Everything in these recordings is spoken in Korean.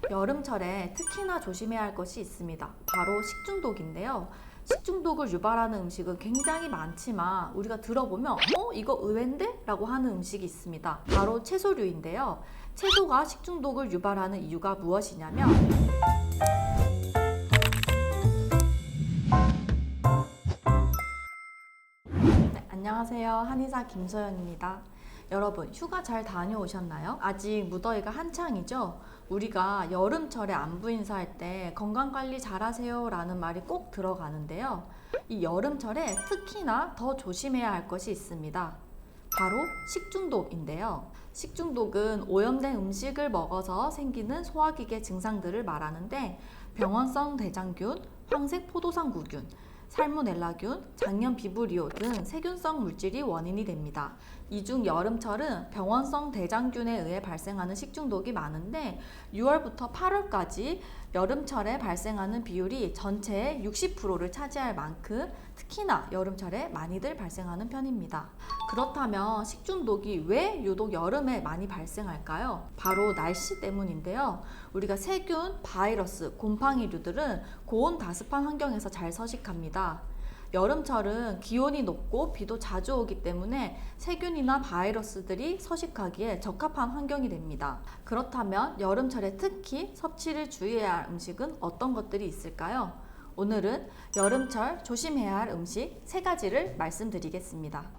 여름철에 특히나 조심해야 할 것이 있습니다. 바로 식중독인데요. 식중독을 유발하는 음식은 굉장히 많지만 우리가 들어보면 이거 의외인데? 라고 하는 음식이 있습니다. 바로 채소류인데요. 채소가 식중독을 유발하는 이유가 무엇이냐면 안녕하세요. 한의사 김소연입니다. 여러분, 휴가 잘 다녀오셨나요? 아직 무더위가 한창이죠? 우리가 여름철에 안부 인사할 때 건강관리 잘하세요 라는 말이 꼭 들어가는데요. 이 여름철에 특히나 더 조심해야 할 것이 있습니다. 바로 식중독인데요. 식중독은 오염된 음식을 먹어서 생기는 소화기계 증상들을 말하는데 병원성 대장균, 황색 포도상구균, 살모넬라균, 장염 비브리오 등 세균성 물질이 원인이 됩니다. 이 중 여름철은 병원성 대장균에 의해 발생하는 식중독이 많은데 6월부터 8월까지 여름철에 발생하는 비율이 전체의 60%를 차지할 만큼 특히나 여름철에 많이들 발생하는 편입니다. 그렇다면 식중독이 왜 유독 여름에 많이 발생할까요? 바로 날씨 때문인데요. 우리가 세균, 바이러스, 곰팡이류들은 고온 다습한 환경에서 잘 서식합니다. 여름철은 기온이 높고 비도 자주 오기 때문에 세균이나 바이러스들이 서식하기에 적합한 환경이 됩니다. 그렇다면 여름철에 특히 섭취를 주의해야 할 음식은 어떤 것들이 있을까요? 오늘은 여름철 조심해야 할 음식 3가지를 말씀드리겠습니다.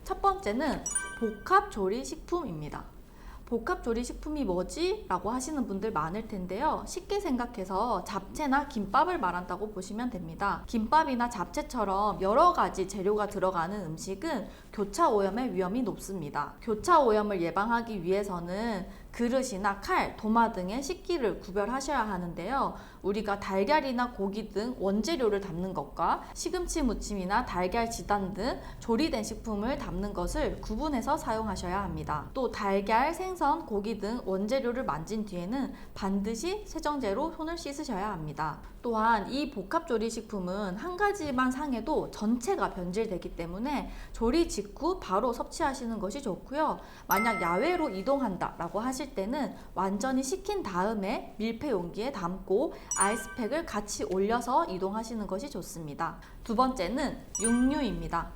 첫 번째는 복합조리식품입니다. 복합조리식품이 뭐지? 라고 하시는 분들 많을 텐데요. 쉽게 생각해서 잡채나 김밥을 말한다고 보시면 됩니다. 김밥이나 잡채처럼 여러 가지 재료가 들어가는 음식은 교차 오염의 위험이 높습니다. 교차 오염을 예방하기 위해서는 그릇이나 칼, 도마 등의 식기를 구별하셔야 하는데요. 우리가 달걀이나 고기 등 원재료를 담는 것과 시금치 무침이나 달걀 지단 등 조리된 식품을 담는 것을 구분해서 사용하셔야 합니다. 또 달걀, 생선, 고기 등 원재료를 만진 뒤에는 반드시 세정제로 손을 씻으셔야 합니다. 또한 이 복합조리식품은 한 가지만 상해도 전체가 변질되기 때문에 조리 직후 바로 섭취하시는 것이 좋고요. 만약 야외로 이동한다 라고 하실 때는 완전히 식힌 다음에 밀폐 용기에 담고 아이스팩을 같이 올려서 이동하시는 것이 좋습니다. 두 번째는 육류입니다.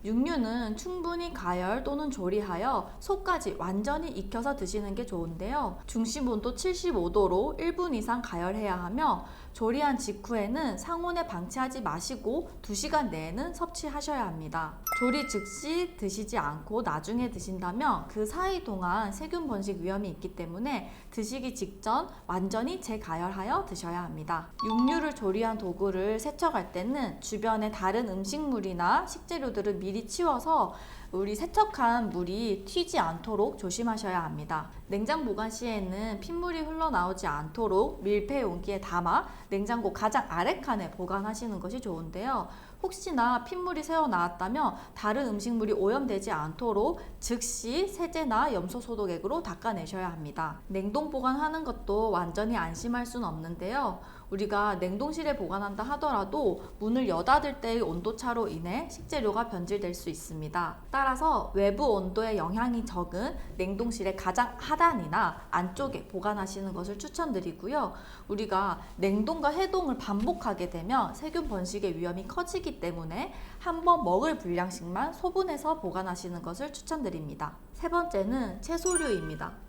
육류는 충분히 가열 또는 조리하여 속까지 완전히 익혀서 드시는 게 좋은데요. 중심 온도 75도로 1분 이상 가열해야 하며 조리한 직후에는 상온에 방치하지 마시고 2시간 내에는 섭취하셔야 합니다. 조리 즉시 드시지 않고 나중에 드신다면 그 사이 동안 세균 번식 위험이 있기 때문에 드시기 직전 완전히 재가열하여 드셔야 합니다. 육류를 조리한 도구를 세척할 때는 주변에 다른 음식물이나 식재료들을 미리 치워서 우리 세척한 물이 튀지 않도록 조심하셔야 합니다. 냉장 보관 시에는 핏물이 흘러나오지 않도록 밀폐 용기에 담아 냉장고 가장 아래 칸에 보관하시는 것이 좋은데요. 혹시나 핏물이 새어 나왔다면 다른 음식물이 오염되지 않도록 즉시 세제나 염소 소독액으로 닦아내셔야 합니다. 냉동 보관하는 것도 완전히 안심할 수는 없는데요. 우리가 냉동실에 보관한다 하더라도 문을 여닫을 때의 온도차로 인해 식재료가 변질될 수 있습니다. 따라서 외부 온도에 영향이 적은 냉동실의 가장 하단이나 안쪽에 보관하시는 것을 추천드리고요. 우리가 냉동과 해동을 반복하게 되면 세균 번식의 위험이 커지기 때문에 한번 먹을 분량씩만 소분해서 보관하시는 것을 추천드립니다. 세 번째는 채소류입니다.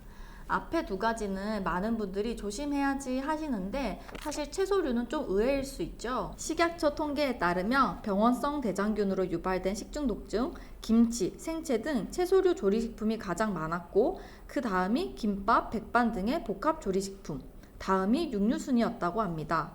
앞에 2가지는 많은 분들이 조심해야지 하시는데 사실 채소류는 좀 의외일 수 있죠. 식약처 통계에 따르면 병원성 대장균으로 유발된 식중독 중 김치, 생채 등 채소류 조리식품이 가장 많았고 그 다음이 김밥, 백반 등의 복합조리식품, 다음이 육류 순이었다고 합니다.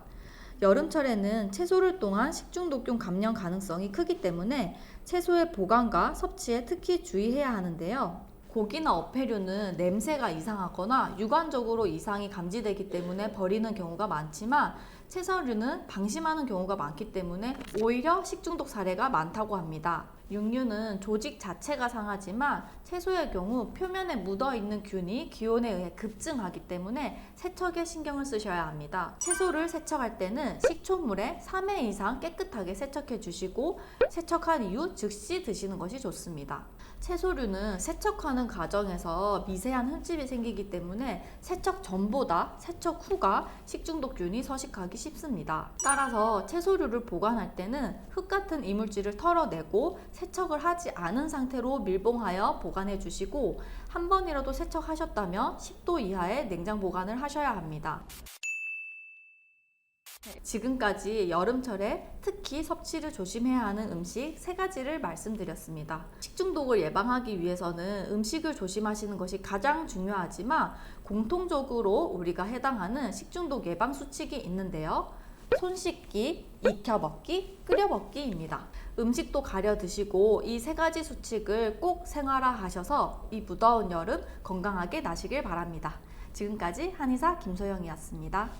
여름철에는 채소를 통한 식중독균 감염 가능성이 크기 때문에 채소의 보관과 섭취에 특히 주의해야 하는데요. 고기나 어패류는 냄새가 이상하거나 육안적으로 이상이 감지되기 때문에 버리는 경우가 많지만 채소류는 방심하는 경우가 많기 때문에 오히려 식중독 사례가 많다고 합니다. 육류는 조직 자체가 상하지만 채소의 경우 표면에 묻어있는 균이 기온에 의해 급증하기 때문에 세척에 신경을 쓰셔야 합니다. 채소를 세척할 때는 식초물에 3회 이상 깨끗하게 세척해 주시고 세척한 이후 즉시 드시는 것이 좋습니다. 채소류는 세척하는 과정에서 미세한 흠집이 생기기 때문에 세척 전보다 세척 후가 식중독균이 서식하기 쉽습니다. 따라서 채소류를 보관할 때는 흙 같은 이물질을 털어내고 세척을 하지 않은 상태로 밀봉하여 보관해 주시고, 한 번이라도 세척하셨다면 10도 이하의 냉장 보관을 하셔야 합니다. 지금까지 여름철에 특히 섭취를 조심해야 하는 음식 3가지를 말씀드렸습니다. 식중독을 예방하기 위해서는 음식을 조심하시는 것이 가장 중요하지만 공통적으로 우리가 해당하는 식중독 예방 수칙이 있는데요. 손 씻기, 익혀 먹기, 끓여 먹기입니다. 음식도 가려 드시고 이 3가지 수칙을 꼭 생활화하셔서 이 무더운 여름 건강하게 나시길 바랍니다. 지금까지 한의사 김소영이었습니다.